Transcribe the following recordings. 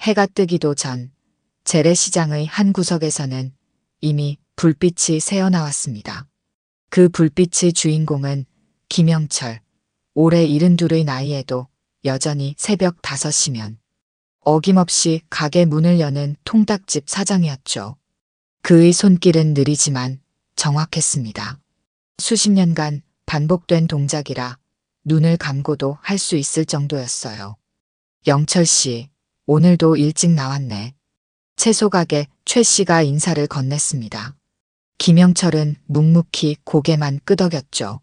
해가 뜨기도 전 재래시장의 한 구석에서는 이미 불빛이 새어나왔습니다. 그 불빛의 주인공은 김영철, 올해 72의 나이에도 여전히 새벽 5시면 어김없이 가게 문을 여는 통닭집 사장이었죠. 그의 손길은 느리지만 정확했습니다. 수십 년간 반복된 동작이라 눈을 감고도 할 수 있을 정도였어요. 영철 씨, 오늘도 일찍 나왔네. 채소가게 최 씨가 인사를 건넸습니다. 김영철은 묵묵히 고개만 끄덕였죠.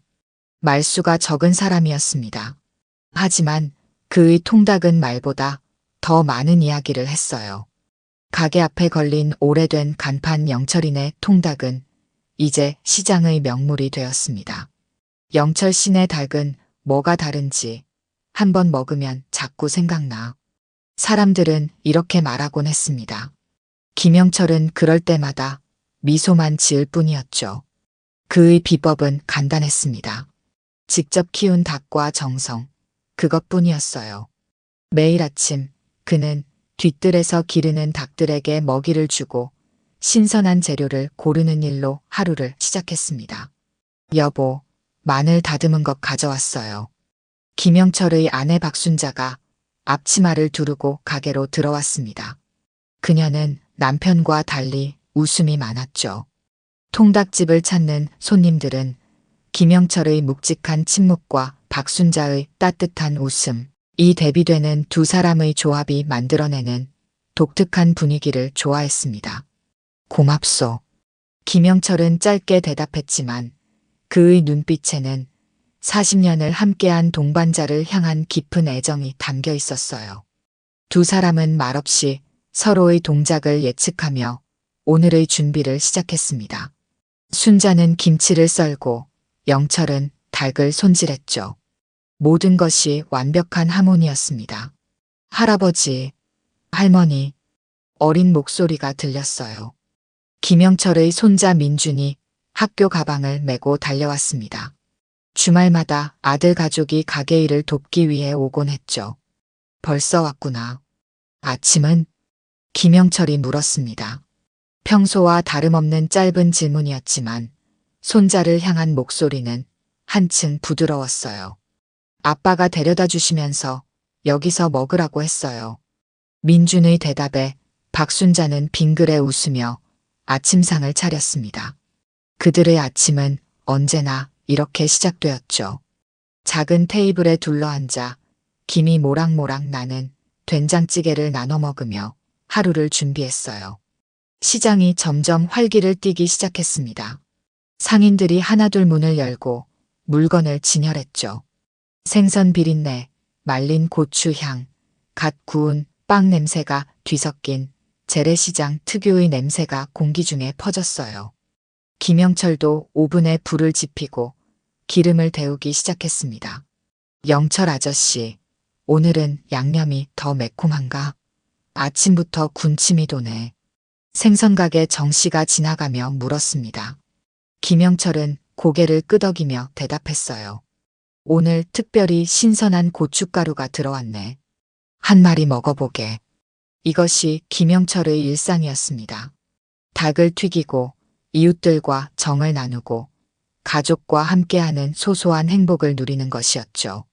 말수가 적은 사람이었습니다. 하지만 그의 통닭은 말보다 더 많은 이야기를 했어요. 가게 앞에 걸린 오래된 간판 영철이네 통닭은 이제 시장의 명물이 되었습니다. 영철 씨네 닭은 뭐가 다른지 한번 먹으면 자꾸 생각나. 사람들은 이렇게 말하곤 했습니다. 김영철은 그럴 때마다 미소만 지을 뿐이었죠. 그의 비법은 간단했습니다. 직접 키운 닭과 정성, 그것뿐이었어요. 매일 아침 그는 뒤뜰에서 기르는 닭들에게 먹이를 주고 신선한 재료를 고르는 일로 하루를 시작했습니다. 여보, 마늘 다듬은 것 가져왔어요. 김영철의 아내 박순자가 앞치마를 두르고 가게로 들어왔습니다. 그녀는 남편과 달리 웃음이 많았죠. 통닭집을 찾는 손님들은 김영철의 묵직한 침묵과 박순자의 따뜻한 웃음, 이 대비되는 두 사람의 조합이 만들어내는 독특한 분위기를 좋아했습니다. 고맙소. 김영철은 짧게 대답했지만 그의 눈빛에는 40년을 함께한 동반자를 향한 깊은 애정이 담겨 있었어요. 두 사람은 말없이 서로의 동작을 예측하며 오늘의 준비를 시작했습니다. 순자는 김치를 썰고 영철은 닭을 손질했죠. 모든 것이 완벽한 하모니였습니다. 할아버지, 할머니, 어린 목소리가 들렸어요. 김영철의 손자 민준이 학교 가방을 메고 달려왔습니다. 주말마다 아들 가족이 가게 일을 돕기 위해 오곤 했죠. 벌써 왔구나. 아침은? 김영철이 물었습니다. 평소와 다름없는 짧은 질문이었지만 손자를 향한 목소리는 한층 부드러웠어요. 아빠가 데려다 주시면서 여기서 먹으라고 했어요. 민준의 대답에 박순자는 빙그레 웃으며 아침상을 차렸습니다. 그들의 아침은 언제나 이렇게 시작되었죠. 작은 테이블에 둘러앉아 김이 모락모락 나는 된장찌개를 나눠 먹으며 하루를 준비했어요. 시장이 점점 활기를 띠기 시작했습니다. 상인들이 하나둘 문을 열고 물건을 진열했죠. 생선 비린내, 말린 고추 향, 갓 구운 빵 냄새가 뒤섞인 재래시장 특유의 냄새가 공기 중에 퍼졌어요. 김영철도 오븐에 불을 지피고 기름을 데우기 시작했습니다. 영철 아저씨, 오늘은 양념이 더 매콤한가? 아침부터 군침이 도네. 생선가게 정씨가 지나가며 물었습니다. 김영철은 고개를 끄덕이며 대답했어요. 오늘 특별히 신선한 고춧가루가 들어왔네. 한 마리 먹어보게. 이것이 김영철의 일상이었습니다. 닭을 튀기고 이웃들과 정을 나누고 가족과 함께하는 소소한 행복을 누리는 것이었죠.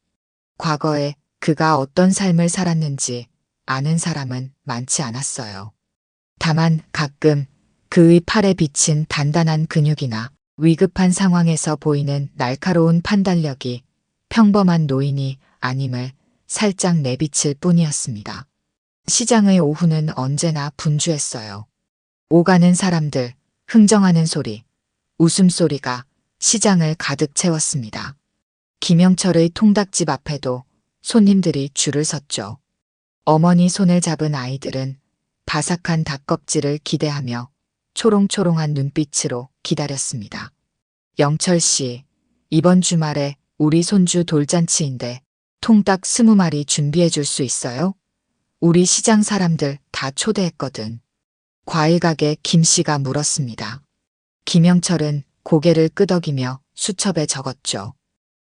과거에 그가 어떤 삶을 살았는지 아는 사람은 많지 않았어요. 다만 가끔 그의 팔에 비친 단단한 근육이나 위급한 상황에서 보이는 날카로운 판단력이 평범한 노인이 아님을 살짝 내비칠 뿐이었습니다. 시장의 오후는 언제나 분주했어요. 오가는 사람들, 흥정하는 소리, 웃음소리가 시장을 가득 채웠습니다. 김영철의 통닭집 앞에도 손님들이 줄을 섰죠. 어머니 손을 잡은 아이들은 바삭한 닭껍질을 기대하며 초롱초롱한 눈빛으로 기다렸습니다. 영철 씨, 이번 주말에 우리 손주 돌잔치인데 통닭 20마리 준비해 줄 수 있어요? 우리 시장 사람들 다 초대했거든. 과일가게 김씨가 물었습니다. 김영철은 고개를 끄덕이며 수첩에 적었죠.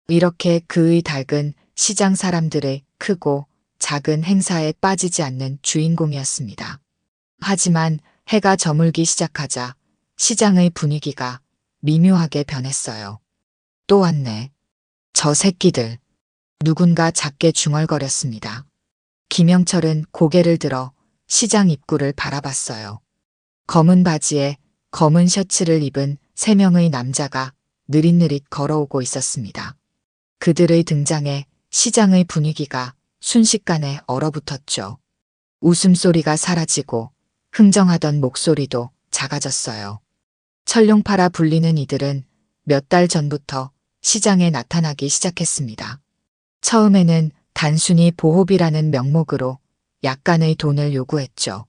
이렇게 그의 닭은 시장 사람들의 크고 작은 행사에 빠지지 않는 주인공이었습니다. 하지만 해가 저물기 시작하자 시장의 분위기가 미묘하게 변했어요. 또 왔네. 저 새끼들. 누군가 작게 중얼거렸습니다. 김영철은 고개를 들어 시장 입구를 바라봤어요. 검은 바지에 검은 셔츠를 입은 3명의 남자가 느릿느릿 걸어오고 있었습니다. 그들의 등장에 시장의 분위기가 순식간에 얼어붙었죠. 웃음소리가 사라지고 흥정하던 목소리도 작아졌어요. 철룡파라 불리는 이들은 몇 달 전부터 시장에 나타나기 시작했습니다. 처음에는 단순히 보호비라는 명목으로 약간의 돈을 요구했죠.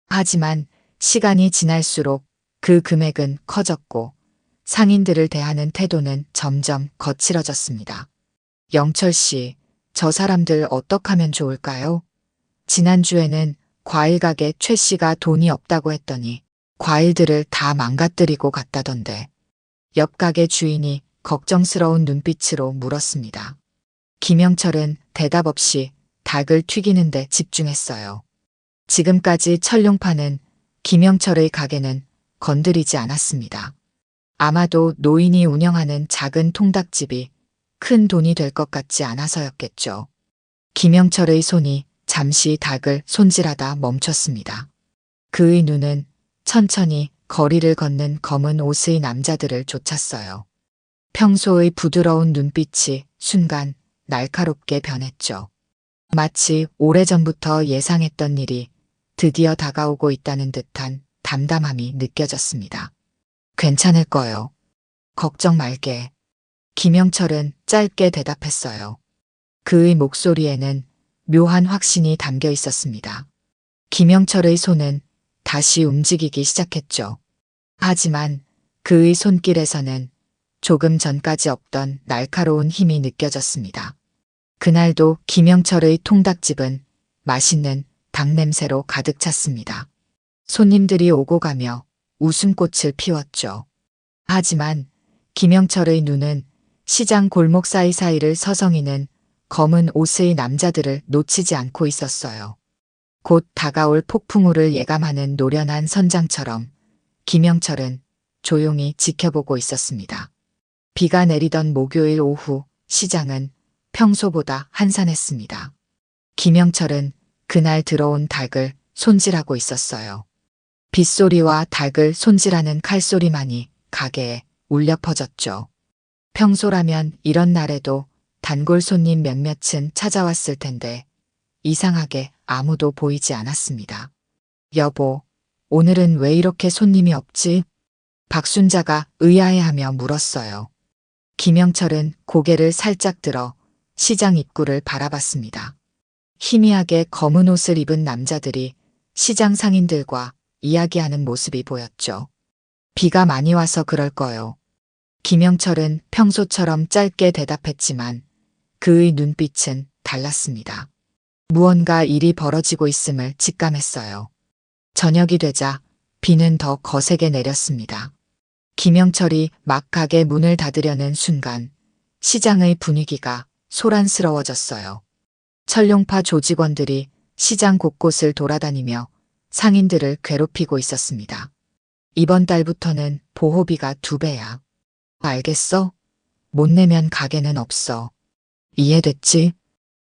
하지만 시간이 지날수록 그 금액은 커졌고 상인들을 대하는 태도는 점점 거칠어졌습니다. 영철 씨, 저 사람들 어떡하면 좋을까요? 지난주에는 과일 가게 최 씨가 돈이 없다고 했더니 과일들을 다 망가뜨리고 갔다던데. 옆 가게 주인이 걱정스러운 눈빛으로 물었습니다. 김영철은 대답 없이 닭을 튀기는데 집중했어요. 지금까지 철룡파는 김영철의 가게는 건드리지 않았습니다. 아마도 노인이 운영하는 작은 통닭집이 큰 돈이 될 것 같지 않아서였겠죠. 김영철의 손이 잠시 닭을 손질하다 멈췄습니다. 그의 눈은 천천히 거리를 걷는 검은 옷의 남자들을 쫓았어요. 평소의 부드러운 눈빛이 순간 날카롭게 변했죠. 마치 오래전부터 예상했던 일이 드디어 다가오고 있다는 듯한 담담함이 느껴졌습니다. 괜찮을 거요. 걱정 말게. 김영철은 짧게 대답했어요. 그의 목소리에는 묘한 확신이 담겨 있었습니다. 김영철의 손은 다시 움직이기 시작했죠. 하지만 그의 손길에서는 조금 전까지 없던 날카로운 힘이 느껴졌습니다. 그날도 김영철의 통닭집은 맛있는 닭 냄새로 가득 찼습니다. 손님들이 오고 가며 웃음꽃을 피웠죠. 하지만 김영철의 눈은 시장 골목 사이사이를 서성이는 검은 옷의 남자들을 놓치지 않고 있었어요. 곧 다가올 폭풍우를 예감하는 노련한 선장처럼 김영철은 조용히 지켜보고 있었습니다. 비가 내리던 목요일 오후 시장은 평소보다 한산했습니다. 김영철은 그날 들어온 닭을 손질하고 있었어요. 빗소리와 닭을 손질하는 칼소리만이 가게에 울려 퍼졌죠. 평소라면 이런 날에도 단골 손님 몇몇은 찾아왔을 텐데 이상하게 아무도 보이지 않았습니다. 여보, 오늘은 왜 이렇게 손님이 없지? 박순자가 의아해하며 물었어요. 김영철은 고개를 살짝 들어 시장 입구를 바라봤습니다. 희미하게 검은 옷을 입은 남자들이 시장 상인들과 이야기하는 모습이 보였죠. 비가 많이 와서 그럴 거요. 김영철은 평소처럼 짧게 대답했지만 그의 눈빛은 달랐습니다. 무언가 일이 벌어지고 있음을 직감했어요. 저녁이 되자 비는 더 거세게 내렸습니다. 김영철이 막 가게 문을 닫으려는 순간 시장의 분위기가 소란스러워졌어요. 철룡파 조직원들이 시장 곳곳을 돌아다니며 상인들을 괴롭히고 있었습니다. 이번 달부터는 보호비가 2배야. 알겠어? 못 내면 가게는 없어. 이해됐지?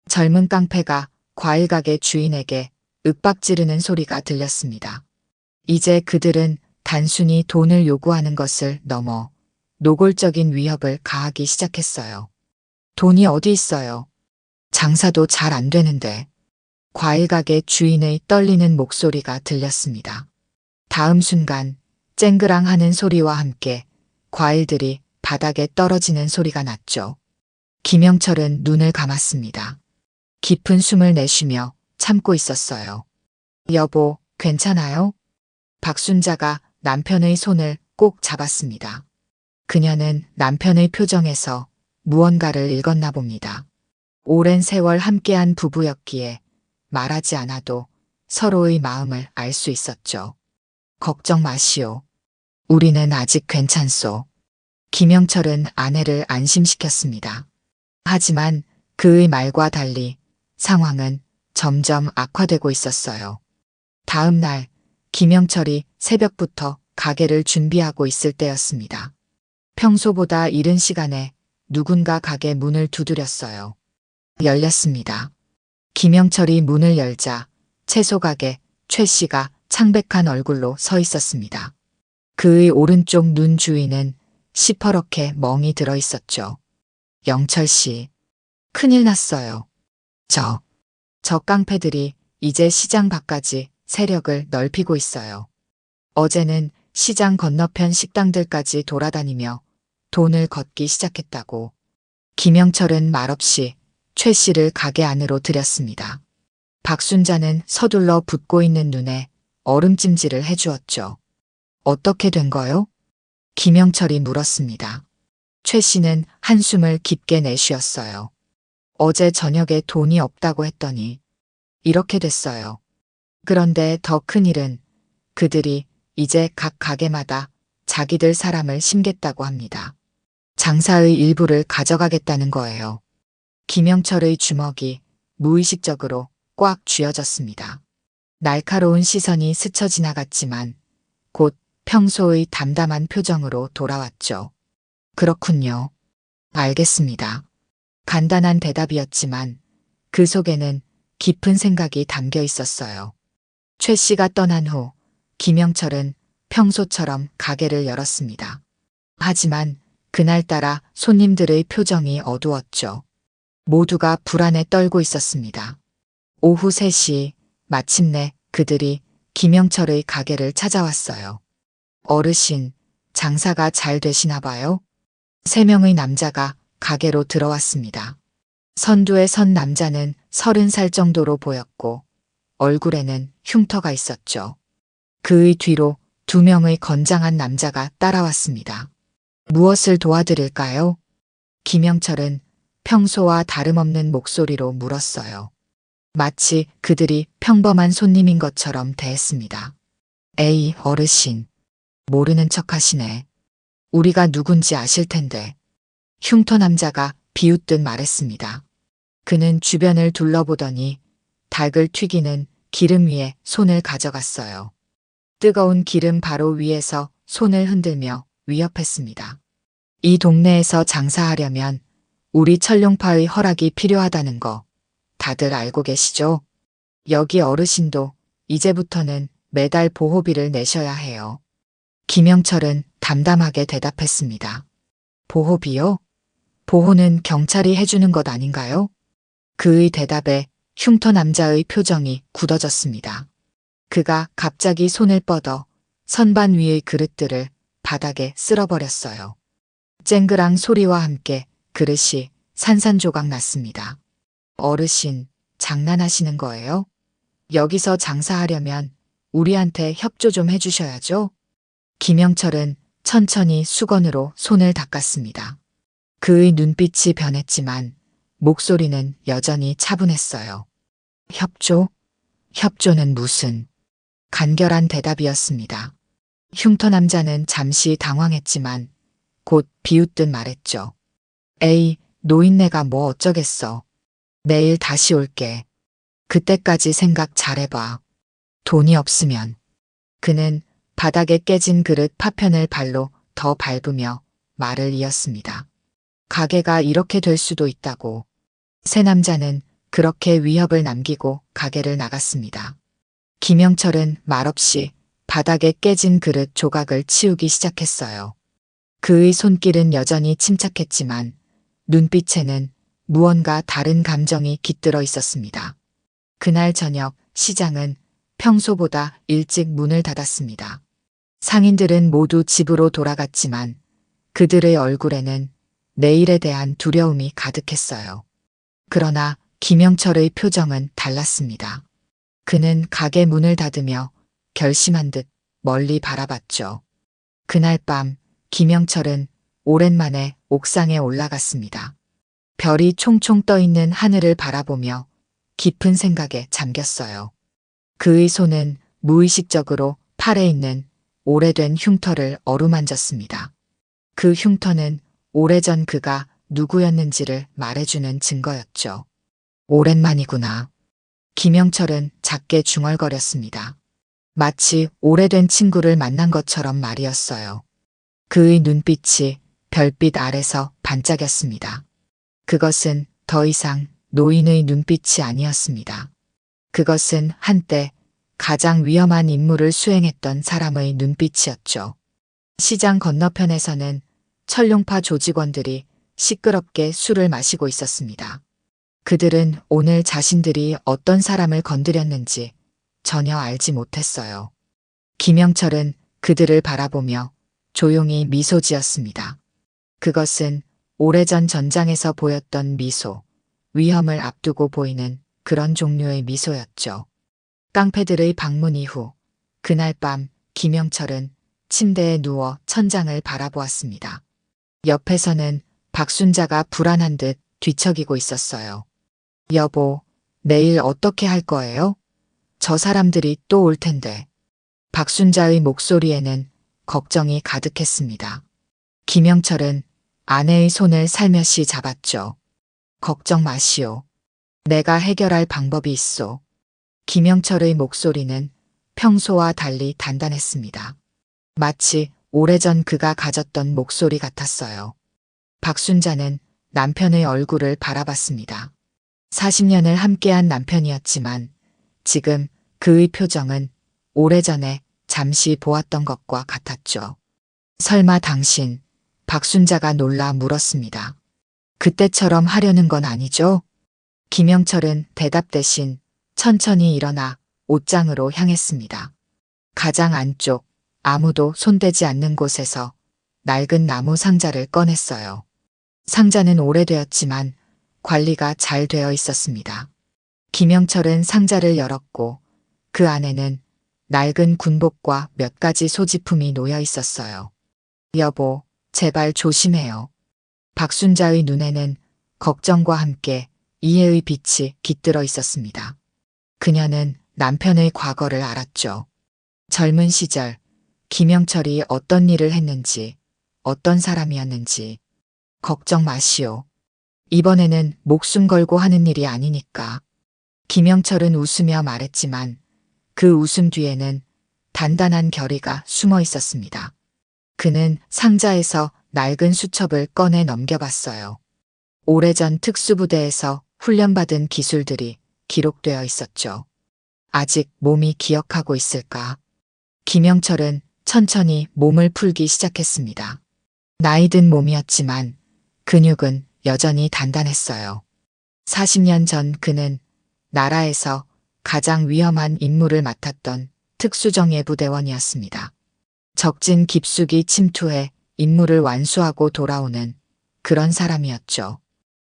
젊은 깡패가 과일 가게 주인에게 윽박지르는 소리가 들렸습니다. 이제 그들은 단순히 돈을 요구하는 것을 넘어 노골적인 위협을 가하기 시작했어요. 돈이 어디 있어요? 장사도 잘 안 되는데. 과일 가게 주인의 떨리는 목소리가 들렸습니다. 다음 순간 쨍그랑 하는 소리와 함께 과일들이 바닥에 떨어지는 소리가 났죠. 김영철은 눈을 감았습니다. 깊은 숨을 내쉬며 참고 있었어요. 여보, 괜찮아요? 박순자가 남편의 손을 꼭 잡았습니다. 그녀는 남편의 표정에서 무언가를 읽었나 봅니다. 오랜 세월 함께한 부부였기에 말하지 않아도 서로의 마음을 알 수 있었죠. 걱정 마시오. 우리는 아직 괜찮소. 김영철은 아내를 안심시켰습니다. 하지만 그의 말과 달리 상황은 점점 악화되고 있었어요. 다음 날 김영철이 새벽부터 가게를 준비하고 있을 때였습니다. 평소보다 이른 시간에 누군가 가게 문을 두드렸어요. 열렸습니다. 김영철이 문을 열자 채소 가게 최 씨가 창백한 얼굴로 서 있었습니다. 그의 오른쪽 눈 주위는 시퍼렇게 멍이 들어 있었죠. 영철 씨, 큰일 났어요. 저 깡패들이 이제 시장 밖까지 세력을 넓히고 있어요. 어제는 시장 건너편 식당들까지 돌아다니며 돈을 걷기 시작했다고. 김영철은 말없이 최 씨를 가게 안으로 들였습니다. 박순자는 서둘러 붓고 있는 눈에 얼음찜질을 해주었죠. 어떻게 된 거요? 김영철이 물었습니다. 최 씨는 한숨을 깊게 내쉬었어요. 어제 저녁에 돈이 없다고 했더니 이렇게 됐어요. 그런데 더 큰 일은 그들이 이제 각 가게마다 자기들 사람을 심겠다고 합니다. 장사의 일부를 가져가겠다는 거예요. 김영철의 주먹이 무의식적으로 꽉 쥐어졌습니다. 날카로운 시선이 스쳐 지나갔지만 곧 평소의 담담한 표정으로 돌아왔죠. 그렇군요. 알겠습니다. 간단한 대답이었지만 그 속에는 깊은 생각이 담겨 있었어요. 최 씨가 떠난 후 김영철은 평소처럼 가게를 열었습니다. 하지만 그날따라 손님들의 표정이 어두웠죠. 모두가 불안에 떨고 있었습니다. 오후 3시 마침내 그들이 김영철의 가게를 찾아왔어요. 어르신, 장사가 잘 되시나 봐요? 3명의 남자가 가게로 들어왔습니다. 선두에 선 남자는 30살 정도로 보였고 얼굴에는 흉터가 있었죠. 그의 뒤로 2명의 건장한 남자가 따라왔습니다. 무엇을 도와드릴까요? 김영철은 평소와 다름없는 목소리로 물었어요. 마치 그들이 평범한 손님인 것처럼 대했습니다. 에이, 어르신. 모르는 척 하시네. 우리가 누군지 아실 텐데. 흉터 남자가 비웃듯 말했습니다. 그는 주변을 둘러보더니 닭을 튀기는 기름 위에 손을 가져갔어요. 뜨거운 기름 바로 위에서 손을 흔들며 위협했습니다. 이 동네에서 장사하려면 우리 철룡파의 허락이 필요하다는 거 다들 알고 계시죠? 여기 어르신도 이제부터는 매달 보호비를 내셔야 해요. 김영철은 담담하게 대답했습니다. 보호비요? 보호는 경찰이 해주는 것 아닌가요? 그의 대답에 흉터 남자의 표정이 굳어졌습니다. 그가 갑자기 손을 뻗어 선반 위의 그릇들을 바닥에 쓸어버렸어요. 쨍그랑 소리와 함께 그릇이 산산조각 났습니다. 어르신, 장난하시는 거예요? 여기서 장사하려면 우리한테 협조 좀 해주셔야죠? 김영철은 천천히 수건으로 손을 닦았습니다. 그의 눈빛이 변했지만 목소리는 여전히 차분했어요. 협조? 협조는 무슨? 간결한 대답이었습니다. 흉터 남자는 잠시 당황했지만 곧 비웃듯 말했죠. 에이, 노인네가 뭐 어쩌겠어. 내일 다시 올게. 그때까지 생각 잘해봐. 돈이 없으면. 그는 바닥에 깨진 그릇 파편을 발로 더 밟으며 말을 이었습니다. 가게가 이렇게 될 수도 있다고. 새 남자는 그렇게 위협을 남기고 가게를 나갔습니다. 김영철은 말없이 바닥에 깨진 그릇 조각을 치우기 시작했어요. 그의 손길은 여전히 침착했지만 눈빛에는 무언가 다른 감정이 깃들어 있었습니다. 그날 저녁 시장은 평소보다 일찍 문을 닫았습니다. 상인들은 모두 집으로 돌아갔지만 그들의 얼굴에는 내일에 대한 두려움이 가득했어요. 그러나 김영철의 표정은 달랐습니다. 그는 가게 문을 닫으며 결심한 듯 멀리 바라봤죠. 그날 밤 김영철은 오랜만에 옥상에 올라갔습니다. 별이 총총 떠있는 하늘을 바라보며 깊은 생각에 잠겼어요. 그의 손은 무의식적으로 팔에 있는 오래된 흉터를 어루만졌습니다. 그 흉터는 오래전 그가 누구였는지를 말해주는 증거였죠. 오랜만이구나. 김영철은 작게 중얼거렸습니다. 마치 오래된 친구를 만난 것처럼 말이었어요. 그의 눈빛이 별빛 아래서 반짝였습니다. 그것은 더 이상 노인의 눈빛이 아니었습니다. 그것은 한때 가장 위험한 임무를 수행했던 사람의 눈빛이었죠. 시장 건너편에서는 철룡파 조직원들이 시끄럽게 술을 마시고 있었습니다. 그들은 오늘 자신들이 어떤 사람을 건드렸는지 전혀 알지 못했어요. 김영철은 그들을 바라보며 조용히 미소 지었습니다. 그것은 오래전 전장에서 보였던 미소, 위험을 앞두고 보이는 그런 종류의 미소였죠. 깡패들의 방문 이후 그날 밤 김영철은 침대에 누워 천장을 바라보았습니다. 옆에서는 박순자가 불안한 듯 뒤척이고 있었어요. 여보, 내일 어떻게 할 거예요? 저 사람들이 또 올 텐데. 박순자의 목소리에는 걱정이 가득했습니다. 김영철은 아내의 손을 살며시 잡았죠. 걱정 마시오. 내가 해결할 방법이 있소. 김영철의 목소리는 평소와 달리 단단했습니다. 마치 오래전 그가 가졌던 목소리 같았어요. 박순자는 남편의 얼굴을 바라봤습니다. 40년을 함께한 남편이었지만 지금 그의 표정은 오래전에 잠시 보았던 것과 같았죠. 설마 당신, 박순자가 놀라 물었습니다. 그때처럼 하려는 건 아니죠? 김영철은 대답 대신 천천히 일어나 옷장으로 향했습니다. 가장 안쪽, 아무도 손대지 않는 곳에서 낡은 나무 상자를 꺼냈어요. 상자는 오래되었지만 관리가 잘 되어 있었습니다. 김영철은 상자를 열었고 그 안에는 낡은 군복과 몇 가지 소지품이 놓여 있었어요. 여보, 제발 조심해요. 박순자의 눈에는 걱정과 함께 이해의 빛이 깃들어 있었습니다. 그녀는 남편의 과거를 알았죠. 젊은 시절 김영철이 어떤 일을 했는지, 어떤 사람이었는지. 걱정 마시오. 이번에는 목숨 걸고 하는 일이 아니니까. 김영철은 웃으며 말했지만 그 웃음 뒤에는 단단한 결의가 숨어 있었습니다. 그는 상자에서 낡은 수첩을 꺼내 넘겨봤어요. 오래전 특수부대에서 훈련받은 기술들이 기록되어 있었죠. 아직 몸이 기억하고 있을까? 김영철은 천천히 몸을 풀기 시작했습니다. 나이든 몸이었지만 근육은 여전히 단단했어요. 40년 전 그는 나라에서 가장 위험한 임무를 맡았던 특수정예부대원이었습니다. 적진 깊숙이 침투해 임무를 완수하고 돌아오는 그런 사람이었죠.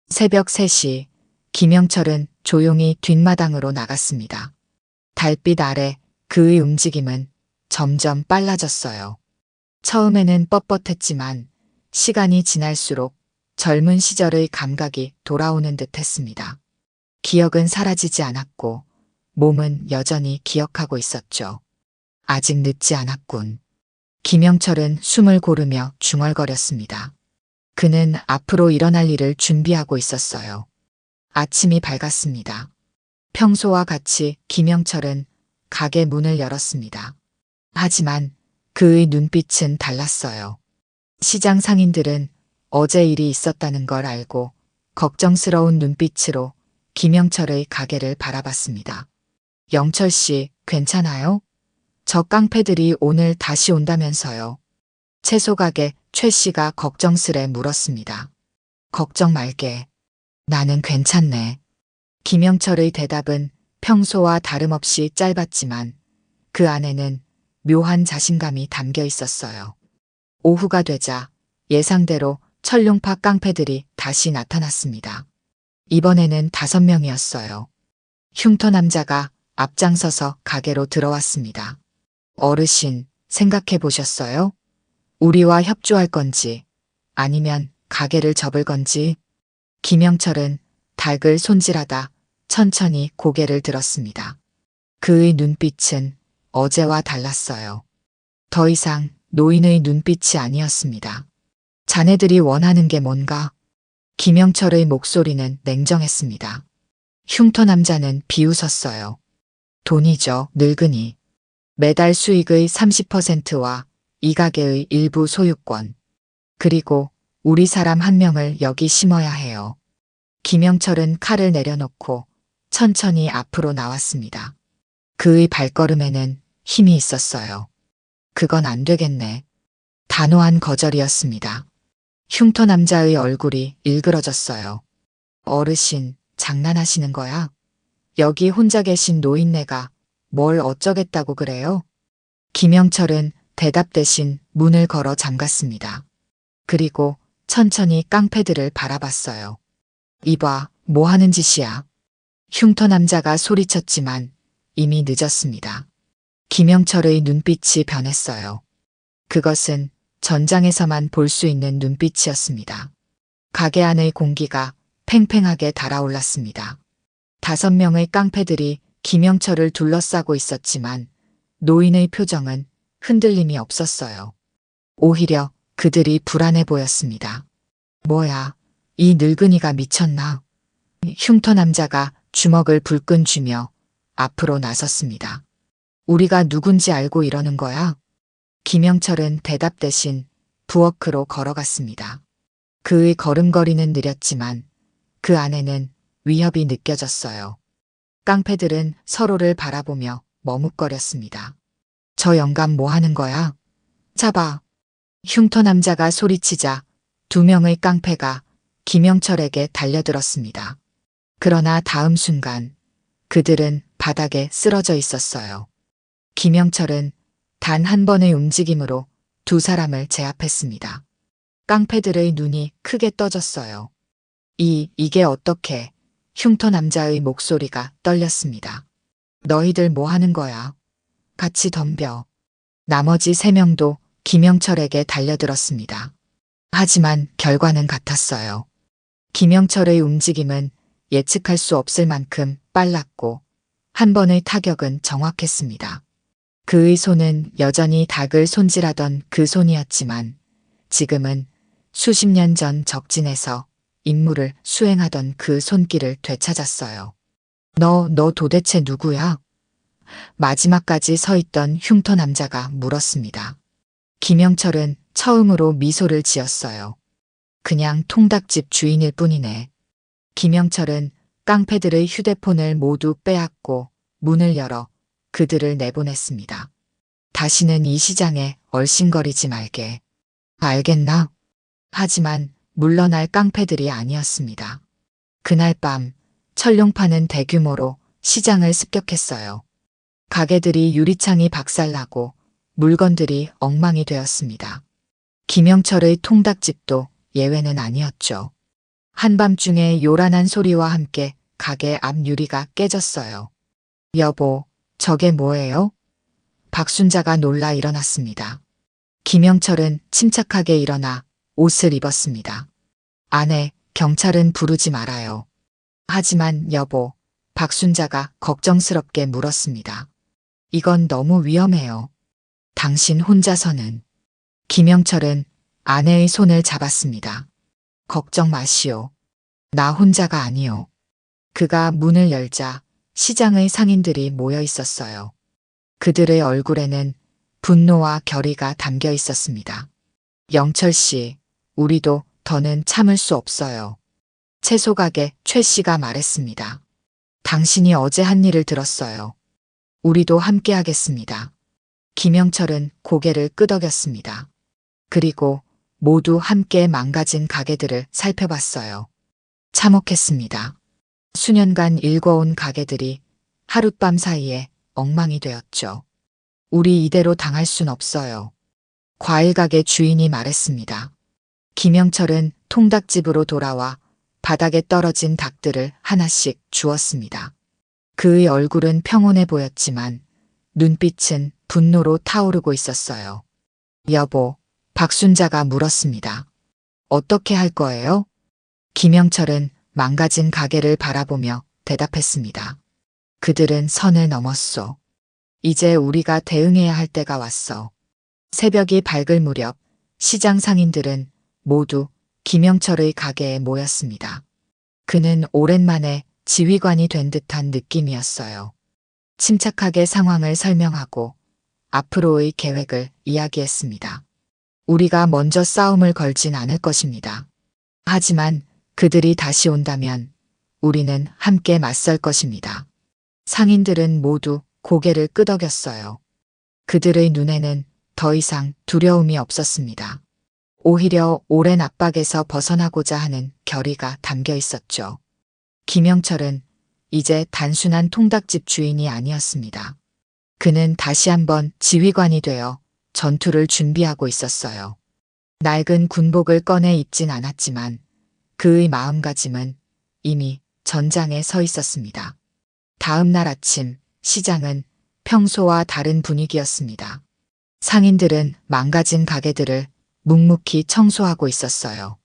새벽 3시 김영철은 조용히 뒷마당으로 나갔습니다. 달빛 아래 그의 움직임은 점점 빨라졌어요. 처음에는 뻣뻣했지만 시간이 지날수록 젊은 시절의 감각이 돌아오는 듯 했습니다. 기억은 사라지지 않았고 몸은 여전히 기억하고 있었죠. 아직 늦지 않았군. 김영철은 숨을 고르며 중얼거렸습니다. 그는 앞으로 일어날 일을 준비하고 있었어요. 아침이 밝았습니다. 평소와 같이 김영철은 가게 문을 열었습니다. 하지만 그의 눈빛은 달랐어요. 시장 상인들은 어제 일이 있었다는 걸 알고 걱정스러운 눈빛으로 김영철의 가게를 바라봤습니다. 영철 씨, 괜찮아요? 저 깡패들이 오늘 다시 온다면서요. 채소 가게 최 씨가 걱정스레 물었습니다. 걱정 말게. 나는 괜찮네. 김영철의 대답은 평소와 다름없이 짧았지만 그 안에는 묘한 자신감이 담겨 있었어요. 오후가 되자 예상대로 철룡파 깡패들이 다시 나타났습니다. 이번에는 5명이었어요. 흉터 남자가 앞장서서 가게로 들어왔습니다. 어르신, 생각해 보셨어요? 우리와 협조할 건지 아니면 가게를 접을 건지. 김영철은 닭을 손질하다 천천히 고개를 들었습니다. 그의 눈빛은 어제와 달랐어요. 더 이상 노인의 눈빛이 아니었습니다. 자네들이 원하는 게 뭔가? 김영철의 목소리는 냉정했습니다. 흉터 남자는 비웃었어요. 돈이죠, 늙은이. 매달 수익의 30%와 이 가게의 일부 소유권. 그리고 우리 사람 한 명을 여기 심어야 해요. 김영철은 칼을 내려놓고 천천히 앞으로 나왔습니다. 그의 발걸음에는 힘이 있었어요. 그건 안 되겠네. 단호한 거절이었습니다. 흉터 남자의 얼굴이 일그러졌어요. 어르신, 장난하시는 거야? 여기 혼자 계신 노인네가 뭘 어쩌겠다고 그래요? 김영철은 대답 대신 문을 걸어 잠갔습니다. 그리고 천천히 깡패들을 바라봤어요. 이봐, 뭐 하는 짓이야? 흉터 남자가 소리쳤지만 이미 늦었습니다. 김영철의 눈빛이 변했어요. 그것은 전장에서만 볼 수 있는 눈빛이었습니다. 가게 안의 공기가 팽팽하게 달아올랐습니다. 5명의 깡패들이 김영철을 둘러싸고 있었지만 노인의 표정은 흔들림이 없었어요. 오히려 그들이 불안해 보였습니다. 뭐야, 이 늙은이가 미쳤나? 흉터 남자가 주먹을 불끈 쥐며 앞으로 나섰습니다. 우리가 누군지 알고 이러는 거야? 김영철은 대답 대신 부엌으로 걸어갔습니다. 그의 걸음걸이는 느렸지만 그 안에는 위협이 느껴졌어요. 깡패들은 서로를 바라보며 머뭇거렸습니다. 저 영감 뭐 하는 거야? 잡아. 흉터 남자가 소리치자 2명의 깡패가 김영철에게 달려들었습니다. 그러나 다음 순간 그들은 바닥에 쓰러져 있었어요. 김영철은 단 한 번의 움직임으로 2 사람을 제압했습니다. 깡패들의 눈이 크게 떠졌어요. 이게 어떻게? 흉터 남자의 목소리가 떨렸습니다. 너희들 뭐 하는 거야? 같이 덤벼. 나머지 3명도 김영철에게 달려들었습니다. 하지만 결과는 같았어요. 김영철의 움직임은 예측할 수 없을 만큼 빨랐고 한 번의 타격은 정확했습니다. 그의 손은 여전히 닭을 손질하던 그 손이었지만 지금은 수십 년 전 적진에서 임무를 수행하던 그 손길을 되찾았어요. 너 도대체 누구야? 마지막까지 서 있던 흉터 남자가 물었습니다. 김영철은 처음으로 미소를 지었어요. 그냥 통닭집 주인일 뿐이네. 김영철은 깡패들의 휴대폰을 모두 빼앗고 문을 열어 그들을 내보냈습니다. 다시는 이 시장에 얼씬거리지 말게. 알겠나? 하지만 물러날 깡패들이 아니었습니다. 그날 밤 철룡파는 대규모로 시장을 습격했어요. 가게들이 유리창이 박살나고 물건들이 엉망이 되었습니다. 김영철의 통닭집도 예외는 아니었죠. 한밤중에 요란한 소리와 함께 가게 앞 유리가 깨졌어요. 여보, 저게 뭐예요? 박순자가 놀라 일어났습니다. 김영철은 침착하게 일어나 옷을 입었습니다. 아내, 경찰은 부르지 말아요. 하지만 여보, 박순자가 걱정스럽게 물었습니다. 이건 너무 위험해요. 당신 혼자서는. 김영철은 아내의 손을 잡았습니다. 걱정 마시오. 나 혼자가 아니오. 그가 문을 열자 시장의 상인들이 모여 있었어요. 그들의 얼굴에는 분노와 결의가 담겨 있었습니다. 영철 씨, 우리도 더는 참을 수 없어요. 채소가게 최 씨가 말했습니다. 당신이 어제 한 일을 들었어요. 우리도 함께 하겠습니다. 김영철은 고개를 끄덕였습니다. 그리고 모두 함께 망가진 가게들을 살펴봤어요. 참혹했습니다. 수년간 일궈온 가게들이 하룻밤 사이에 엉망이 되었죠. 우리 이대로 당할 순 없어요. 과일가게 주인이 말했습니다. 김영철은 통닭집으로 돌아와 바닥에 떨어진 닭들을 하나씩 주었습니다. 그의 얼굴은 평온해 보였지만 눈빛은 분노로 타오르고 있었어요. 여보, 박순자가 물었습니다. 어떻게 할 거예요? 김영철은 망가진 가게를 바라보며 대답했습니다. 그들은 선을 넘었소. 이제 우리가 대응해야 할 때가 왔어. 새벽이 밝을 무렵 시장 상인들은 모두 김영철의 가게에 모였습니다. 그는 오랜만에 지휘관이 된 듯한 느낌이었어요. 침착하게 상황을 설명하고 앞으로의 계획을 이야기했습니다. 우리가 먼저 싸움을 걸진 않을 것입니다. 하지만 그들이 다시 온다면 우리는 함께 맞설 것입니다. 상인들은 모두 고개를 끄덕였어요. 그들의 눈에는 더 이상 두려움이 없었습니다. 오히려 오랜 압박에서 벗어나고자 하는 결의가 담겨 있었죠. 김영철은 이제 단순한 통닭집 주인이 아니었습니다. 그는 다시 한번 지휘관이 되어 전투를 준비하고 있었어요. 낡은 군복을 꺼내 입진 않았지만 그의 마음가짐은 이미 전장에 서 있었습니다. 다음 날 아침 시장은 평소와 다른 분위기였습니다. 상인들은 망가진 가게들을 묵묵히 청소하고 있었어요.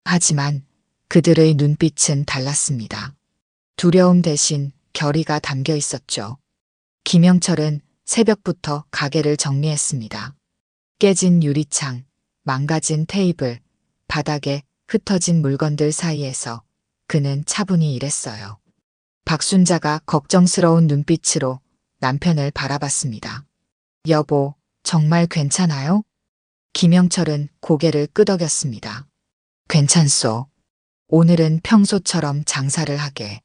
하지만 그들의 눈빛은 달랐습니다. 두려움 대신 결의가 담겨 있었죠. 김영철은 새벽부터 가게를 정리했습니다. 깨진 유리창, 망가진 테이블, 바닥에 흩어진 물건들 사이에서 그는 차분히 일했어요. 박순자가 걱정스러운 눈빛으로 남편을 바라봤습니다. 여보, 정말 괜찮아요? 김영철은 고개를 끄덕였습니다. 괜찮소. 오늘은 평소처럼 장사를 하게.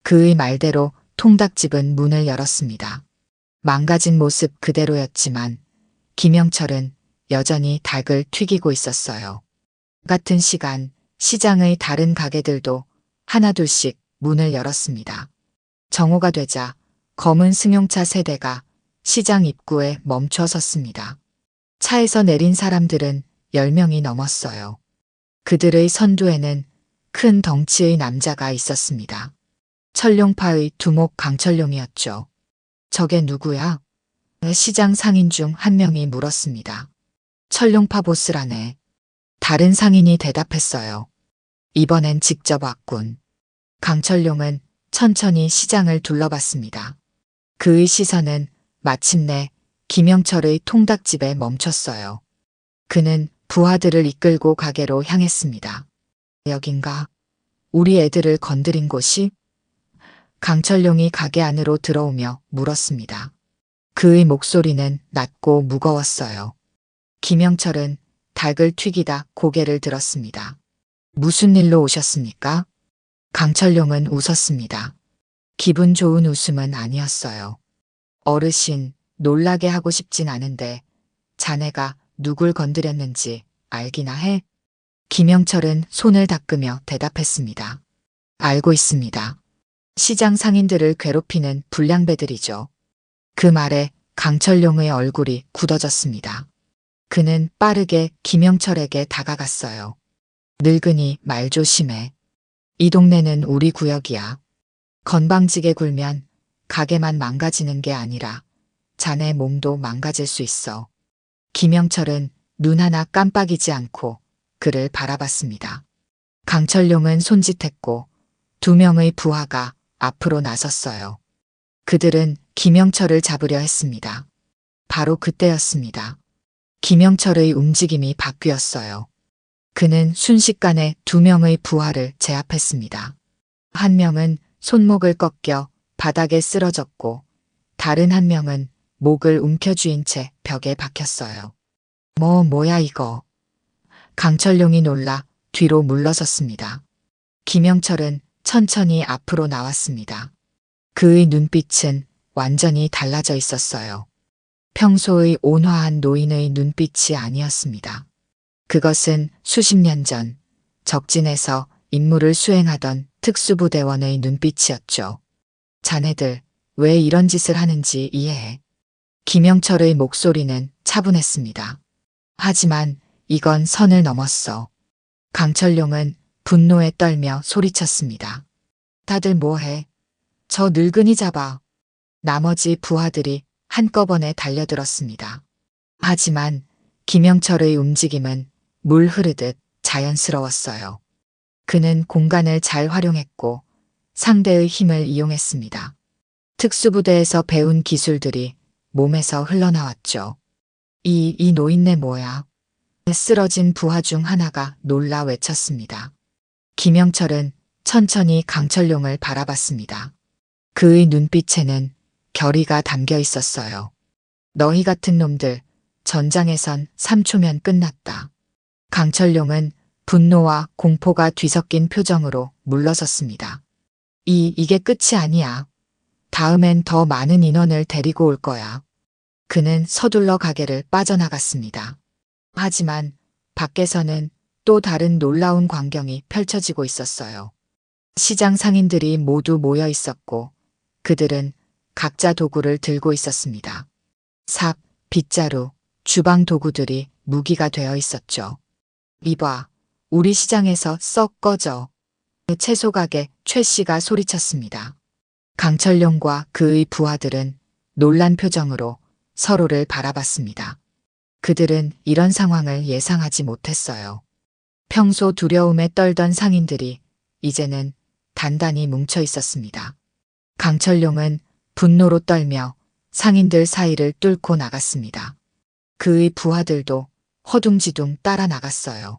그의 말대로 통닭집은 문을 열었습니다. 망가진 모습 그대로였지만 김영철은 여전히 닭을 튀기고 있었어요. 같은 시간 시장의 다른 가게들도 하나둘씩 문을 열었습니다. 정오가 되자 검은 승용차 세대가 시장 입구에 멈춰 섰습니다. 차에서 내린 사람들은 10명이 넘었어요. 그들의 선두에는 큰 덩치의 남자가 있었습니다. 철룡파의 두목 강철룡이었죠. 저게 누구야? 시장 상인 중 한 명이 물었습니다. 철룡파 보스라네. 다른 상인이 대답했어요. 이번엔 직접 왔군. 강철룡은 천천히 시장을 둘러봤습니다. 그의 시선은 마침내 김영철의 통닭집에 멈췄어요. 그는 부하들을 이끌고 가게로 향했습니다. 여긴가? 우리 애들을 건드린 곳이? 강철룡이 가게 안으로 들어오며 물었습니다. 그의 목소리는 낮고 무거웠어요. 김영철은 닭을 튀기다 고개를 들었습니다. 무슨 일로 오셨습니까? 강철룡은 웃었습니다. 기분 좋은 웃음은 아니었어요. 어르신, 놀라게 하고 싶진 않은데 자네가 누굴 건드렸는지 알기나 해? 김영철은 손을 닦으며 대답했습니다. 알고 있습니다. 시장 상인들을 괴롭히는 불량배들이죠. 그 말에 강철룡의 얼굴이 굳어졌습니다. 그는 빠르게 김영철에게 다가갔어요. 늙은이 말 조심해. 이 동네는 우리 구역이야. 건방지게 굴면 가게만 망가지는 게 아니라 자네 몸도 망가질 수 있어. 김영철은 눈 하나 깜빡이지 않고 그를 바라봤습니다. 강철룡은 손짓했고 2명의 부하가 앞으로 나섰어요. 그들은 김영철을 잡으려 했습니다. 바로 그때였습니다. 김영철의 움직임이 바뀌었어요. 그는 순식간에 2명의 부하를 제압했습니다. 한 명은 손목을 꺾여 바닥에 쓰러졌고 다른 한 명은 목을 움켜쥐인 채 벽에 박혔어요. 뭐야 이거. 강철룡이 놀라 뒤로 물러섰습니다. 김영철은 천천히 앞으로 나왔습니다. 그의 눈빛은 완전히 달라져 있었어요. 평소의 온화한 노인의 눈빛이 아니었습니다. 그것은 수십 년 전 적진에서 임무를 수행하던 특수부대원의 눈빛이었죠. 자네들 왜 이런 짓을 하는지 이해해. 김영철의 목소리는 차분했습니다. 하지만 이건 선을 넘었어. 강철룡은 분노에 떨며 소리쳤습니다. 다들 뭐해? 저 늙은이 잡아. 나머지 부하들이 한꺼번에 달려들었습니다. 하지만 김영철의 움직임은 물 흐르듯 자연스러웠어요. 그는 공간을 잘 활용했고 상대의 힘을 이용했습니다. 특수부대에서 배운 기술들이 몸에서 흘러나왔죠. 이 노인네 뭐야? 쓰러진 부하 중 하나가 놀라 외쳤습니다. 김영철은 천천히 강철용을 바라봤습니다. 그의 눈빛에는 결의가 담겨 있었어요. 너희 같은 놈들, 전장에선 3초면 끝났다. 강철용은 분노와 공포가 뒤섞인 표정으로 물러섰습니다. 이게 끝이 아니야. 다음엔 더 많은 인원을 데리고 올 거야. 그는 서둘러 가게를 빠져나갔습니다. 하지만 밖에서는 또 다른 놀라운 광경이 펼쳐지고 있었어요. 시장 상인들이 모두 모여 있었고 그들은 각자 도구를 들고 있었습니다. 삽, 빗자루, 주방 도구들이 무기가 되어 있었죠. 이봐, 우리 시장에서 썩 꺼져. 채소 가게 최 씨가 소리쳤습니다. 강철용과 그의 부하들은 놀란 표정으로 서로를 바라봤습니다. 그들은 이런 상황을 예상하지 못했어요. 평소 두려움에 떨던 상인들이 이제는 단단히 뭉쳐 있었습니다. 강철용은 분노로 떨며 상인들 사이를 뚫고 나갔습니다. 그의 부하들도 허둥지둥 따라 나갔어요.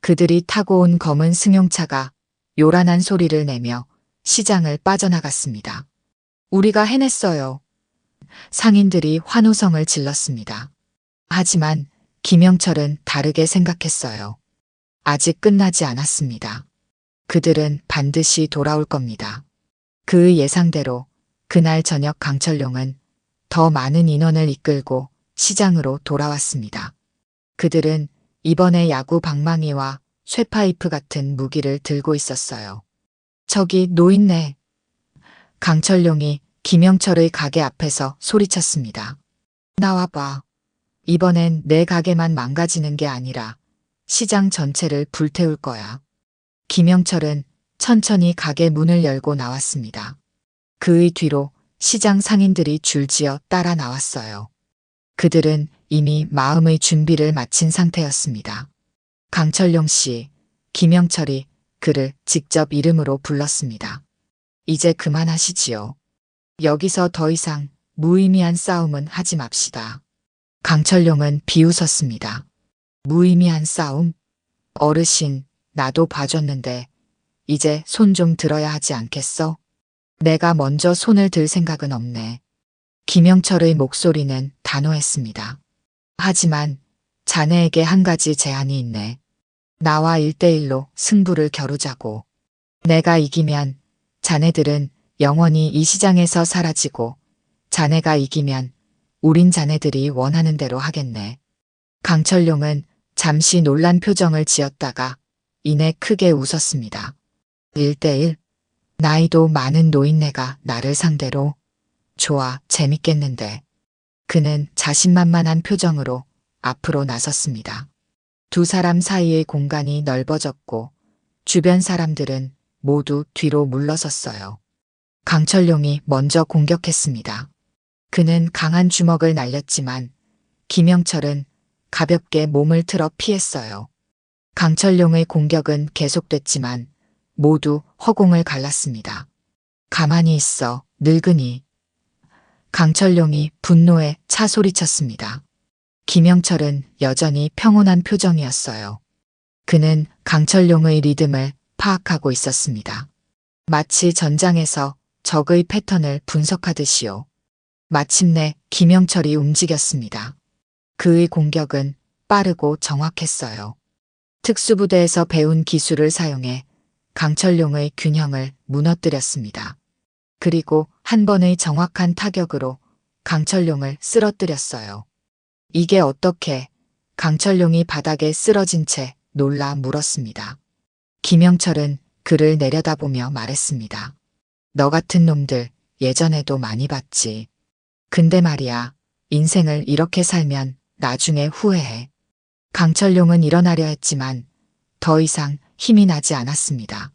그들이 타고 온 검은 승용차가 요란한 소리를 내며 시장을 빠져나갔습니다. 우리가 해냈어요. 상인들이 환호성을 질렀습니다. 하지만 김영철은 다르게 생각했어요. 아직 끝나지 않았습니다. 그들은 반드시 돌아올 겁니다. 그의 예상대로 그날 저녁 강철용은 더 많은 인원을 이끌고 시장으로 돌아왔습니다. 그들은 이번에 야구 방망이와 쇠파이프 같은 무기를 들고 있었어요. 저기 노인네. 강철용이 김영철의 가게 앞에서 소리쳤습니다. 나와봐. 이번엔 내 가게만 망가지는 게 아니라 시장 전체를 불태울 거야. 김영철은 천천히 가게 문을 열고 나왔습니다. 그의 뒤로 시장 상인들이 줄지어 따라 나왔어요. 그들은 이미 마음의 준비를 마친 상태였습니다. 강철용 씨, 김영철이 그를 직접 이름으로 불렀습니다. 이제 그만하시지요. 여기서 더 이상 무의미한 싸움은 하지 맙시다. 강철용은 비웃었습니다. 무의미한 싸움? 어르신, 나도 봐줬는데 이제 손 좀 들어야 하지 않겠어? 내가 먼저 손을 들 생각은 없네. 김영철의 목소리는 단호했습니다. 하지만 자네에게 한 가지 제안이 있네. 나와 1대1로 승부를 겨루자고. 내가 이기면 자네들은 영원히 이 시장에서 사라지고 자네가 이기면 우린 자네들이 원하는 대로 하겠네. 강철용은 잠시 놀란 표정을 지었다가 이내 크게 웃었습니다. 1대1? 나이도 많은 노인네가 나를 상대로? 좋아, 재밌겠는데. 그는 자신만만한 표정으로 앞으로 나섰습니다. 두 사람 사이의 공간이 넓어졌고 주변 사람들은 모두 뒤로 물러섰어요. 강철용이 먼저 공격했습니다. 그는 강한 주먹을 날렸지만 김영철은 가볍게 몸을 틀어 피했어요. 강철용의 공격은 계속됐지만 모두 허공을 갈랐습니다. 가만히 있어, 늙은이. 강철용이 분노에 차 소리쳤습니다. 김영철은 여전히 평온한 표정이었어요. 그는 강철용의 리듬을 파악하고 있었습니다. 마치 전장에서 적의 패턴을 분석하듯이요. 마침내 김영철이 움직였습니다. 그의 공격은 빠르고 정확했어요. 특수부대에서 배운 기술을 사용해 강철용의 균형을 무너뜨렸습니다. 그리고 한 번의 정확한 타격으로 강철용을 쓰러뜨렸어요. 이게 어떻게? 강철용이 바닥에 쓰러진 채 놀라 물었습니다. 김영철은 그를 내려다보며 말했습니다. 너 같은 놈들 예전에도 많이 봤지. 근데 말이야, 인생을 이렇게 살면 나중에 후회해. 강철용은 일어나려 했지만 더 이상 힘이 나지 않았습니다.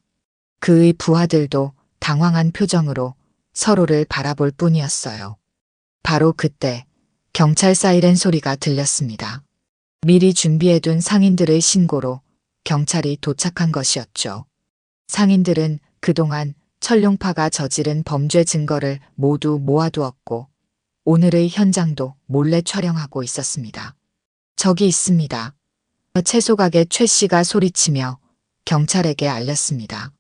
그의 부하들도 당황한 표정으로 서로를 바라볼 뿐이었어요. 바로 그때 경찰 사이렌 소리가 들렸습니다. 미리 준비해둔 상인들의 신고로 경찰이 도착한 것이었죠. 상인들은 그동안 철룡파가 저지른 범죄 증거를 모두 모아두었고 오늘의 현장도 몰래 촬영하고 있었습니다. 저기 있습니다. 채소가게 최 씨가 소리치며 경찰에게 알렸습니다.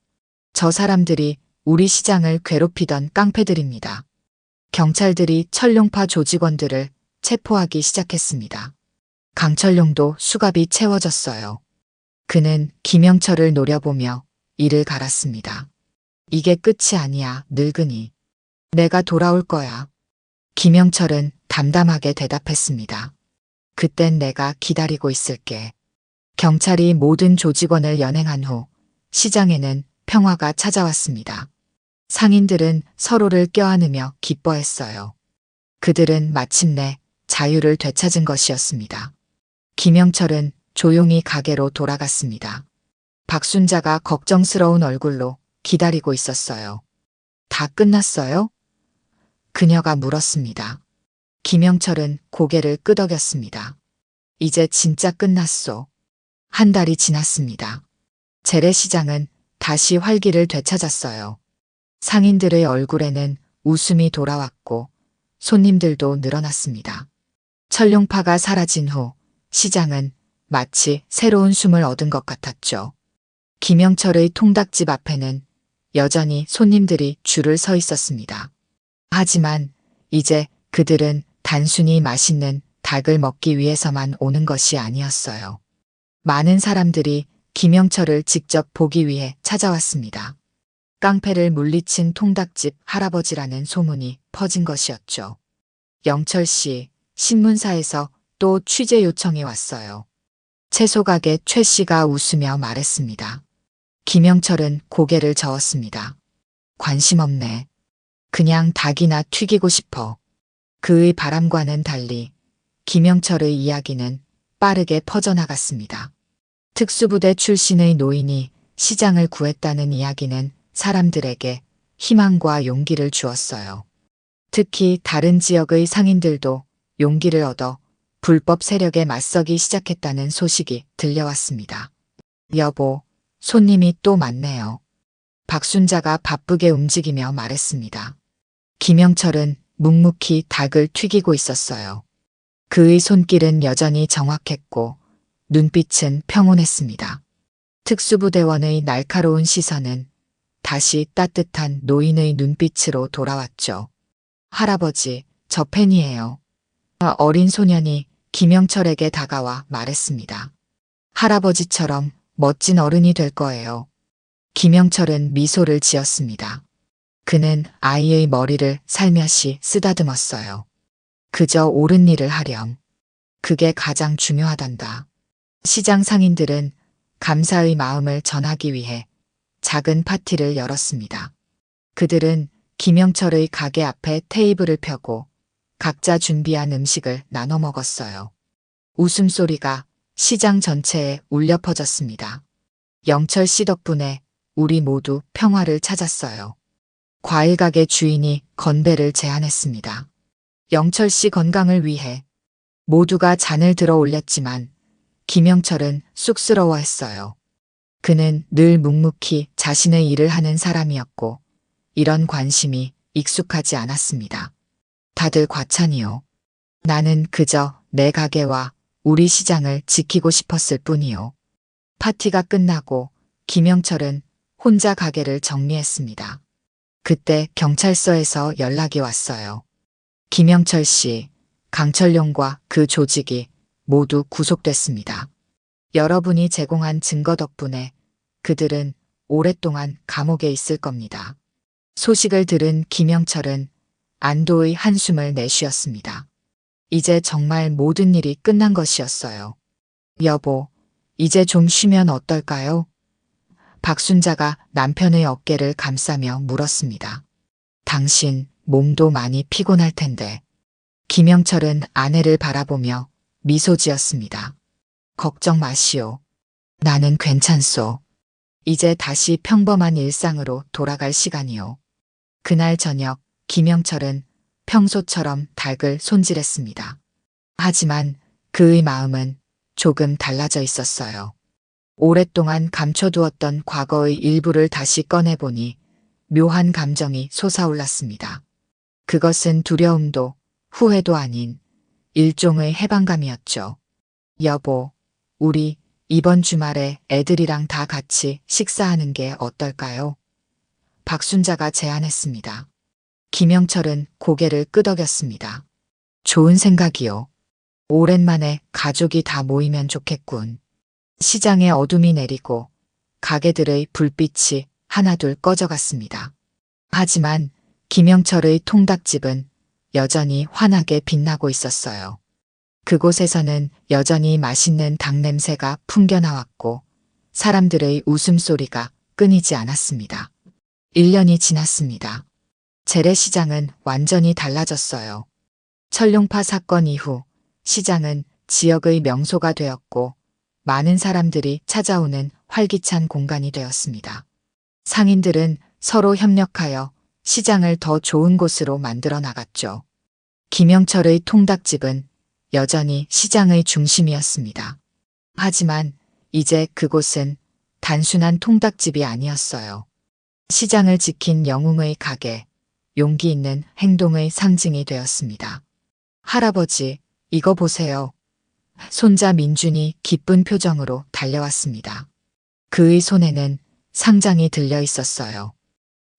저 사람들이 우리 시장을 괴롭히던 깡패들입니다. 경찰들이 철룡파 조직원들을 체포하기 시작했습니다. 강철룡도 수갑이 채워졌어요. 그는 김영철을 노려보며 이를 갈았습니다. 이게 끝이 아니야, 늙은이. 내가 돌아올 거야. 김영철은 담담하게 대답했습니다. 그땐 내가 기다리고 있을게. 경찰이 모든 조직원을 연행한 후 시장에는 평화가 찾아왔습니다. 상인들은 서로를 껴안으며 기뻐했어요. 그들은 마침내 자유를 되찾은 것이었습니다. 김영철은 조용히 가게로 돌아갔습니다. 박순자가 걱정스러운 얼굴로 기다리고 있었어요. 다 끝났어요? 그녀가 물었습니다. 김영철은 고개를 끄덕였습니다. 이제 진짜 끝났소. 한 달이 지났습니다. 재래시장은 다시 활기를 되찾았어요. 상인들의 얼굴에는 웃음이 돌아왔고 손님들도 늘어났습니다. 철룡파가 사라진 후 시장은 마치 새로운 숨을 얻은 것 같았죠. 김영철의 통닭집 앞에는 여전히 손님들이 줄을 서 있었습니다. 하지만 이제 그들은 단순히 맛있는 닭을 먹기 위해서만 오는 것이 아니었어요. 많은 사람들이 김영철을 직접 보기 위해 찾아왔습니다. 깡패를 물리친 통닭집 할아버지라는 소문이 퍼진 것이었죠. 영철 씨, 신문사에서 또 취재 요청이 왔어요. 채소가게 최 씨가 웃으며 말했습니다. 김영철은 고개를 저었습니다. 관심 없네. 그냥 닭이나 튀기고 싶어. 그의 바람과는 달리 김영철의 이야기는 빠르게 퍼져나갔습니다. 특수부대 출신의 노인이 시장을 구했다는 이야기는 사람들에게 희망과 용기를 주었어요. 특히 다른 지역의 상인들도 용기를 얻어 불법 세력에 맞서기 시작했다는 소식이 들려왔습니다. 여보, 손님이 또 많네요. 박순자가 바쁘게 움직이며 말했습니다. 김영철은 묵묵히 닭을 튀기고 있었어요. 그의 손길은 여전히 정확했고 눈빛은 평온했습니다. 특수부대원의 날카로운 시선은 다시 따뜻한 노인의 눈빛으로 돌아왔죠. 할아버지, 저 팬이에요. 어린 소년이 김영철에게 다가와 말했습니다. 할아버지처럼 멋진 어른이 될 거예요. 김영철은 미소를 지었습니다. 그는 아이의 머리를 살며시 쓰다듬었어요. 그저 옳은 일을 하렴. 그게 가장 중요하단다. 시장 상인들은 감사의 마음을 전하기 위해 작은 파티를 열었습니다. 그들은 김영철의 가게 앞에 테이블을 펴고 각자 준비한 음식을 나눠 먹었어요. 웃음소리가 시장 전체에 울려 퍼졌습니다. 영철 씨 덕분에 우리 모두 평화를 찾았어요. 과일 가게 주인이 건배를 제안했습니다. 영철 씨 건강을 위해 모두가 잔을 들어 올렸지만 김영철은 쑥스러워했어요. 그는 늘 묵묵히 자신의 일을 하는 사람이었고 이런 관심이 익숙하지 않았습니다. 다들 과찬이요. 나는 그저 내 가게와 우리 시장을 지키고 싶었을 뿐이요. 파티가 끝나고 김영철은 혼자 가게를 정리했습니다. 그때 경찰서에서 연락이 왔어요. 김영철 씨, 강철룡과 그 조직이 모두 구속됐습니다. 여러분이 제공한 증거 덕분에 그들은 오랫동안 감옥에 있을 겁니다. 소식을 들은 김영철은 안도의 한숨을 내쉬었습니다. 이제 정말 모든 일이 끝난 것이었어요. 여보, 이제 좀 쉬면 어떨까요? 박순자가 남편의 어깨를 감싸며 물었습니다. 당신 몸도 많이 피곤할 텐데. 김영철은 아내를 바라보며 미소 지었습니다. 걱정 마시오. 나는 괜찮소. 이제 다시 평범한 일상으로 돌아갈 시간이오. 그날 저녁 김영철은 평소처럼 닭을 손질했습니다. 하지만 그의 마음은 조금 달라져 있었어요. 오랫동안 감춰두었던 과거의 일부를 다시 꺼내보니 묘한 감정이 솟아올랐습니다. 그것은 두려움도 후회도 아닌 일종의 해방감이었죠. 여보, 우리 이번 주말에 애들이랑 다 같이 식사하는 게 어떨까요? 박순자가 제안했습니다. 김영철은 고개를 끄덕였습니다. 좋은 생각이요. 오랜만에 가족이 다 모이면 좋겠군. 시장에 어둠이 내리고 가게들의 불빛이 하나둘 꺼져갔습니다. 하지만 김영철의 통닭집은 여전히 환하게 빛나고 있었어요. 그곳에서는 여전히 맛있는 닭 냄새가 풍겨나왔고 사람들의 웃음소리가 끊이지 않았습니다. 1년이 지났습니다. 재래시장은 완전히 달라졌어요. 철룡파 사건 이후 시장은 지역의 명소가 되었고 많은 사람들이 찾아오는 활기찬 공간이 되었습니다. 상인들은 서로 협력하여 시장을 더 좋은 곳으로 만들어 나갔죠. 김영철의 통닭집은 여전히 시장의 중심이었습니다. 하지만 이제 그곳은 단순한 통닭집이 아니었어요. 시장을 지킨 영웅의 가게, 용기 있는 행동의 상징이 되었습니다. 할아버지, 이거 보세요. 손자 민준이 기쁜 표정으로 달려왔습니다. 그의 손에는 상장이 들려 있었어요.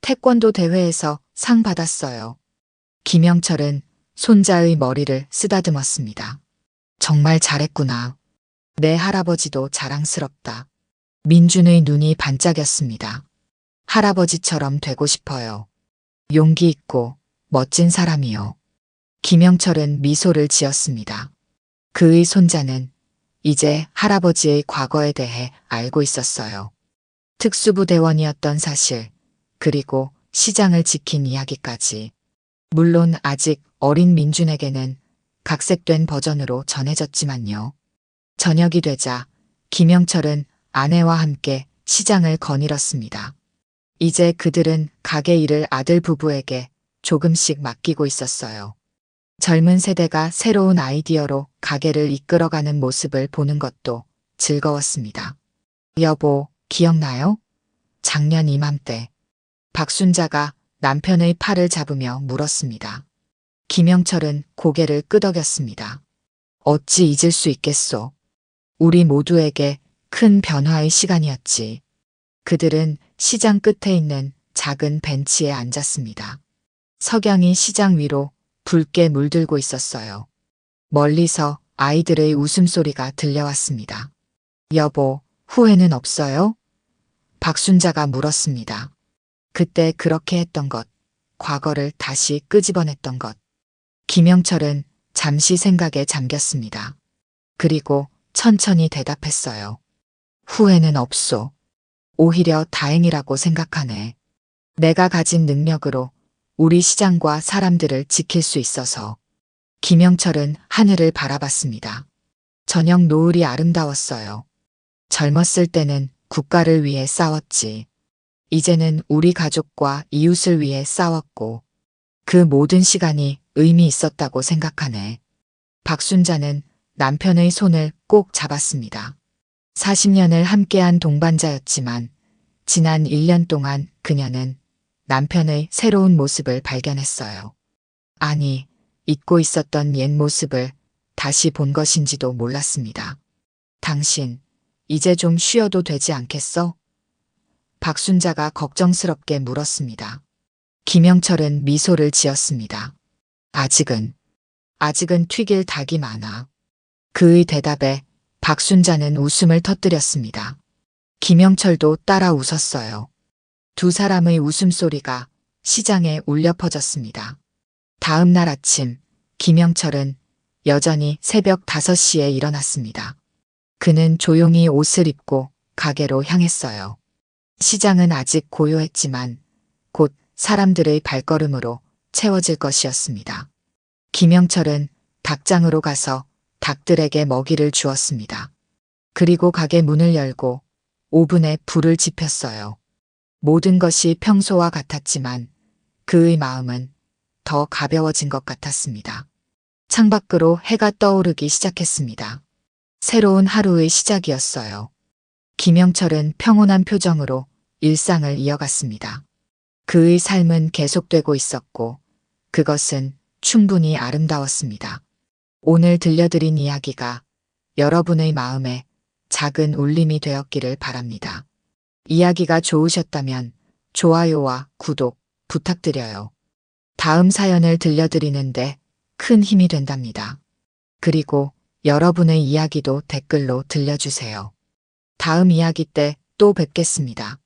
태권도 대회에서 상 받았어요. 김영철은 손자의 머리를 쓰다듬었습니다. 정말 잘했구나. 내 할아버지도 자랑스럽다. 민준의 눈이 반짝였습니다. 할아버지처럼 되고 싶어요. 용기 있고 멋진 사람이요. 김영철은 미소를 지었습니다. 그의 손자는 이제 할아버지의 과거에 대해 알고 있었어요. 특수부대원이었던 사실, 그리고 시장을 지킨 이야기까지. 물론 아직 어린 민준에게는 각색된 버전으로 전해졌지만요. 저녁이 되자 김영철은 아내와 함께 시장을 거닐었습니다. 이제 그들은 가게 일을 아들 부부에게 조금씩 맡기고 있었어요. 젊은 세대가 새로운 아이디어로 가게를 이끌어가는 모습을 보는 것도 즐거웠습니다. 여보, 기억나요? 작년 이맘때 박순자가 남편의 팔을 잡으며 물었습니다. 김영철은 고개를 끄덕였습니다. 어찌 잊을 수 있겠소. 우리 모두에게 큰 변화의 시간이었지. 그들은 시장 끝에 있는 작은 벤치에 앉았습니다. 석양이 시장 위로 붉게 물들고 있었어요. 멀리서 아이들의 웃음소리가 들려왔습니다. 여보, 후회는 없어요? 박순자가 물었습니다. 그때 그렇게 했던 것, 과거를 다시 끄집어냈던 것. 김영철은 잠시 생각에 잠겼습니다. 그리고 천천히 대답했어요. 후회는 없소. 오히려 다행이라고 생각하네. 내가 가진 능력으로 우리 시장과 사람들을 지킬 수 있어서. 김영철은 하늘을 바라봤습니다. 저녁 노을이 아름다웠어요. 젊었을 때는 국가를 위해 싸웠지. 이제는 우리 가족과 이웃을 위해 싸웠고 그 모든 시간이 의미 있었다고 생각하네. 박순자는 남편의 손을 꼭 잡았습니다. 40년을 함께한 동반자였지만 지난 1년 동안 그녀는 남편의 새로운 모습을 발견했어요. 아니, 잊고 있었던 옛 모습을 다시 본 것인지도 몰랐습니다. 당신, 이제 좀 쉬어도 되지 않겠어? 박순자가 걱정스럽게 물었습니다. 김영철은 미소를 지었습니다. 아직은 튀길 닭이 많아. 그의 대답에 박순자는 웃음을 터뜨렸습니다. 김영철도 따라 웃었어요. 두 사람의 웃음소리가 시장에 울려 퍼졌습니다. 다음 날 아침, 김영철은 여전히 새벽 5시에 일어났습니다. 그는 조용히 옷을 입고 가게로 향했어요. 시장은 아직 고요했지만 곧 사람들의 발걸음으로 채워질 것이었습니다. 김영철은 닭장으로 가서 닭들에게 먹이를 주었습니다. 그리고 가게 문을 열고 오븐에 불을 지폈어요. 모든 것이 평소와 같았지만 그의 마음은 더 가벼워진 것 같았습니다. 창밖으로 해가 떠오르기 시작했습니다. 새로운 하루의 시작이었어요. 김영철은 평온한 표정으로 일상을 이어갔습니다. 그의 삶은 계속되고 있었고 그것은 충분히 아름다웠습니다. 오늘 들려드린 이야기가 여러분의 마음에 작은 울림이 되었기를 바랍니다. 이야기가 좋으셨다면 좋아요와 구독 부탁드려요. 다음 사연을 들려드리는데 큰 힘이 된답니다. 그리고 여러분의 이야기도 댓글로 들려주세요. 다음 이야기 때 또 뵙겠습니다.